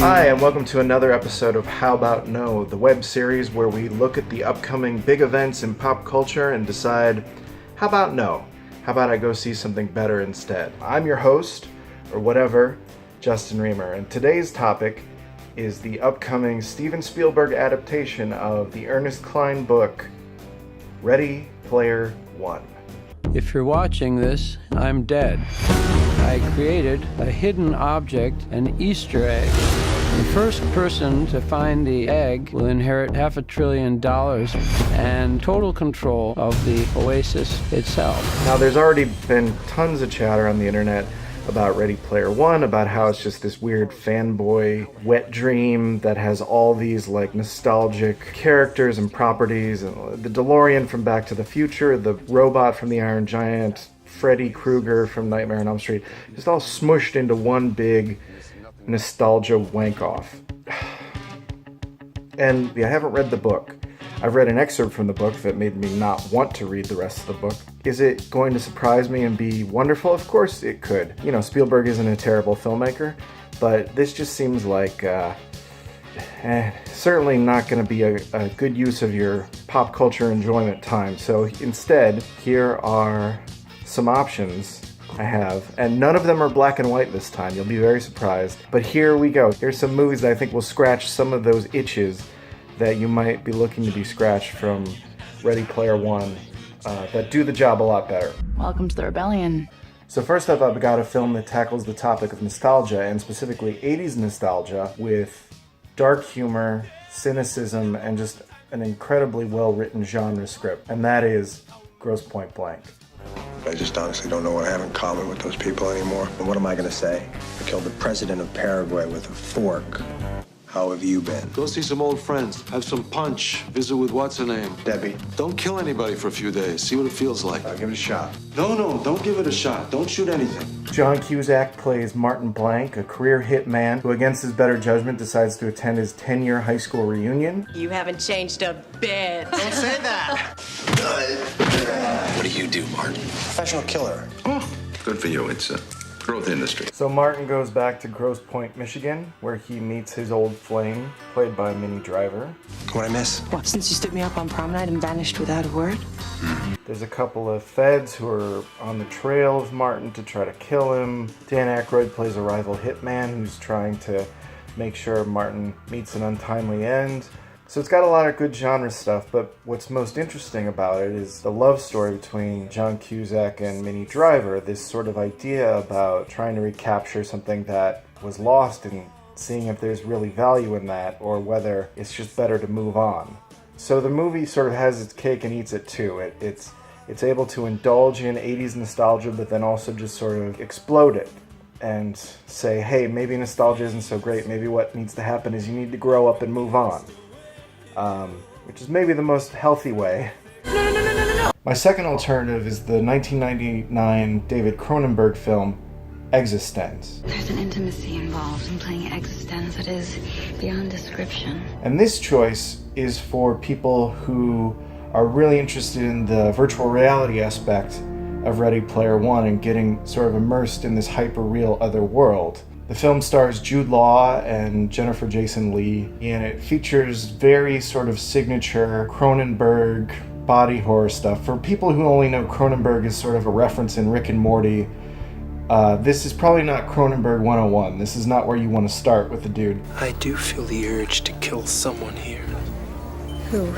Hi, and welcome to another episode of How Bout No, the web series where we look at the upcoming big events in pop culture and decide, how about no? How about I go see something better instead? I'm your host, or whatever, Justin Remer, and today's topic is the upcoming Steven Spielberg adaptation of the Ernest Cline book, Ready Player One. If you're watching this, I'm dead. I created a hidden object, an Easter egg. The first person to find the egg will inherit $500 billion and total control of the oasis itself. Now, there's already been tons of chatter on the internet about Ready Player One, about how it's just this weird fanboy wet dream that has all these like nostalgic characters and properties, and the DeLorean from Back to the Future, the robot from the Iron Giant, Freddy Krueger from Nightmare on Elm Street, just all smushed into one big nostalgia wank-off. And I haven't read the book. I've read an excerpt from the book that made me not want to read the rest of the book. Is it going to surprise me and be wonderful? Of course it could. You know, Spielberg isn't a terrible filmmaker, but this just seems like certainly not going to be a good use of your pop culture enjoyment time. So instead, here are some options I have, and none of them are black and white this time. You'll be very surprised. But here we go. Here's some movies that I think will scratch some of those itches that you might be looking to be scratched from Ready Player One, that do the job a lot better. Welcome to the rebellion. So first up, I've got a film that tackles the topic of nostalgia, and specifically 80s nostalgia, with dark humor, cynicism, and just an incredibly well-written genre script, and that is Grosse Pointe Blank. I just honestly don't know what I have in common with those people anymore. And what am I going to say? I killed the president of Paraguay with a fork. How have you been? Go see some old friends. Have some punch. Visit with what's-her-name? Debbie. Don't kill anybody for a few days. See what it feels like. I'll give it a shot. No, don't give it a shot. Don't shoot anything. John Cusack plays Martin Blank, a career hitman who, against his better judgment, decides to attend his 10-year high school reunion. You haven't changed a bit. Don't say that. What do you do, Martin? Professional killer. Oh, good for you. It's a growth industry. So Martin goes back to Grosse Pointe, Michigan, where he meets his old flame, played by Minnie Driver. What'd I miss? What, since you stood me up on promenade and vanished without a word? There's a couple of feds who are on the trail of Martin to try to kill him. Dan Aykroyd plays a rival hitman who's trying to make sure Martin meets an untimely end. So it's got a lot of good genre stuff, but what's most interesting about it is the love story between John Cusack and Minnie Driver, this sort of idea about trying to recapture something that was lost and seeing if there's really value in that, or whether it's just better to move on. So the movie sort of has its cake and eats it too. It's able to indulge in 80s nostalgia, but then also just sort of explode it and say, hey, maybe nostalgia isn't so great. Maybe what needs to happen is you need to grow up and move on. Which is maybe the most healthy way. No. My second alternative is the 1999 David Cronenberg film, Existenz. There's an intimacy involved in playing Existenz that is beyond description. And this choice is for people who are really interested in the virtual reality aspect of Ready Player One and getting sort of immersed in this hyper-real other world. The film stars Jude Law and Jennifer Jason Leigh, and it features very sort of signature Cronenberg body horror stuff. For people who only know Cronenberg as sort of a reference in Rick and Morty, this is probably not Cronenberg 101. This is not where you want to start with the dude. I do feel the urge to kill someone here. Who?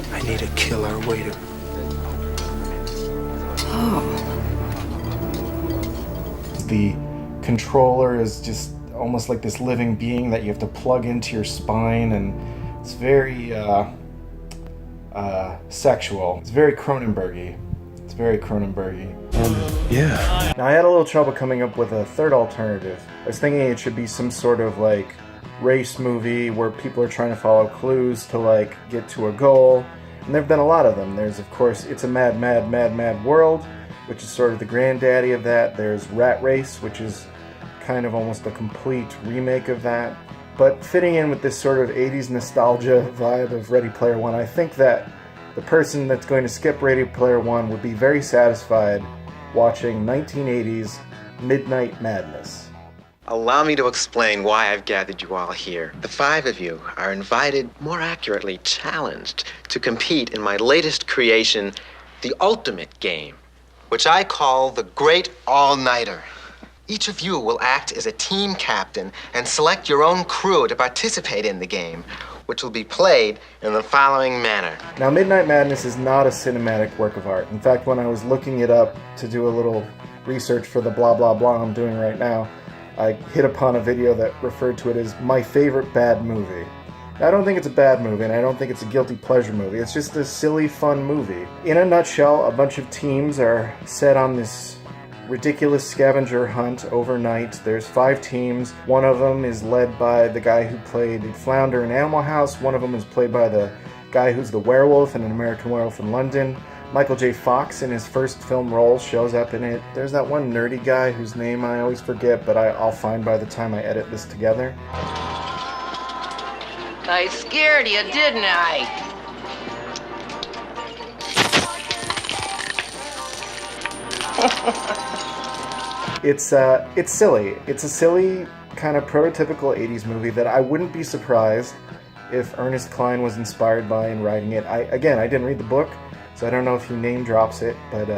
I need a killer waiter. The controller is just almost like this living being that you have to plug into your spine, and it's very sexual. It's very Cronenberg-y. Yeah. Now, I had a little trouble coming up with a third alternative. I was thinking it should be some sort of like race movie where people are trying to follow clues to like get to a goal. And there have been a lot of them. There's, of course, It's a Mad, Mad, Mad, Mad World, which is sort of the granddaddy of that. There's Rat Race, which is kind of almost a complete remake of that. But fitting in with this sort of 80s nostalgia vibe of Ready Player One, I think that the person that's going to skip Ready Player One would be very satisfied watching 1980s Midnight Madness. Allow me to explain why I've gathered you all here. The 5 of you are invited, more accurately challenged, to compete in my latest creation, the ultimate game, which I call the Great All-Nighter. Each of you will act as a team captain and select your own crew to participate in the game, which will be played in the following manner. Now, Midnight Madness is not a cinematic work of art. In fact, when I was looking it up to do a little research for the blah blah blah I'm doing right now, I hit upon a video that referred to it as my favorite bad movie. Now, I don't think it's a bad movie, and I don't think it's a guilty pleasure movie. It's just a silly, fun movie. In a nutshell, a bunch of teams are set on this ridiculous scavenger hunt overnight. There's 5 teams. One of them is led by the guy who played Flounder in Animal House. One of them is played by the guy who's the werewolf in An American Werewolf in London. Michael J. Fox, in his first film role, shows up in it. There's that one nerdy guy whose name I always forget, but I'll find by the time I edit this together. I scared you, didn't I? It's silly. It's a silly, kind of prototypical 80s movie that I wouldn't be surprised if Ernest Cline was inspired by in writing it. I didn't read the book, so I don't know if he name drops it, but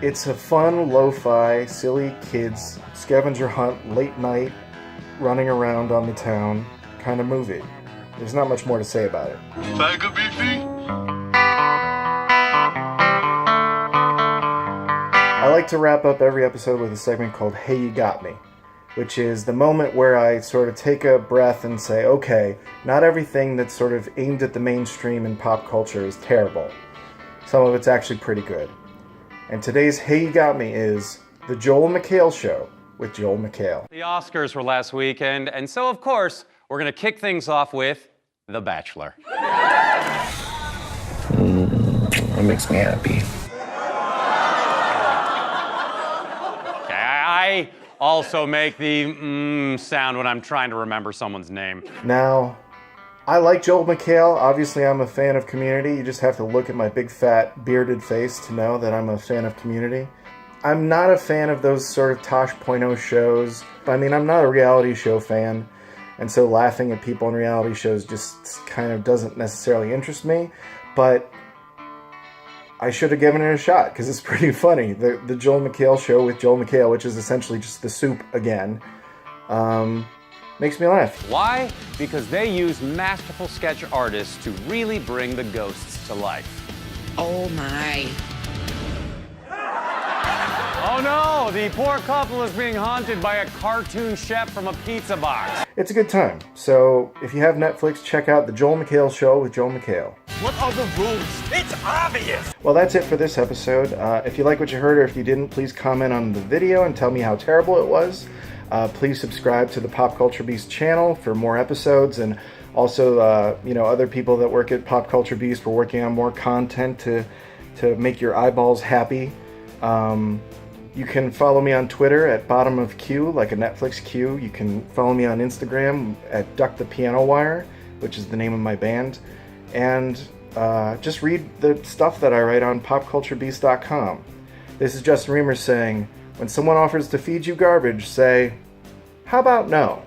it's a fun, lo-fi, silly kids scavenger hunt, late night, running around on the town kind of movie. There's not much more to say about it. Tiger Beefy? I like to wrap up every episode with a segment called Hey You Got Me, which is the moment where I sort of take a breath and say, okay, not everything that's sort of aimed at the mainstream in pop culture is terrible. Some of it's actually pretty good. And today's Hey You Got Me is The Joel McHale Show with Joel McHale. The Oscars were last weekend, and so, of course, we're going to kick things off with The Bachelor. That makes me happy. I also make the sound when I'm trying to remember someone's name. Now, I like Joel McHale. Obviously, I'm a fan of Community. You just have to look at my big, fat, bearded face to know that I'm a fan of Community. I'm not a fan of those sort of Tosh.0 shows. I mean, I'm not a reality show fan, and so laughing at people in reality shows just kind of doesn't necessarily interest me, but I should have given it a shot because it's pretty funny. The Joel McHale Show with Joel McHale, which is essentially just the soup again, makes me laugh. Why? Because they use masterful sketch artists to really bring the ghosts to life. Oh my. Oh no, the poor couple is being haunted by a cartoon chef from a pizza box. It's a good time. So if you have Netflix, check out The Joel McHale Show with Joel McHale. What are the rules? It's obvious! Well, that's it for this episode. If you like what you heard, or if you didn't, please comment on the video and tell me how terrible it was. Please subscribe to the Pop Culture Beast channel for more episodes, and also, other people that work at Pop Culture Beast, we're working on more content to make your eyeballs happy. You can follow me on Twitter at Bottom of Q, like a Netflix Q. You can follow me on Instagram at Duck the Piano Wire, which is the name of my band. And just read the stuff that I write on popculturebeast.com. This is Justin Remer saying, when someone offers to feed you garbage, say, how about no?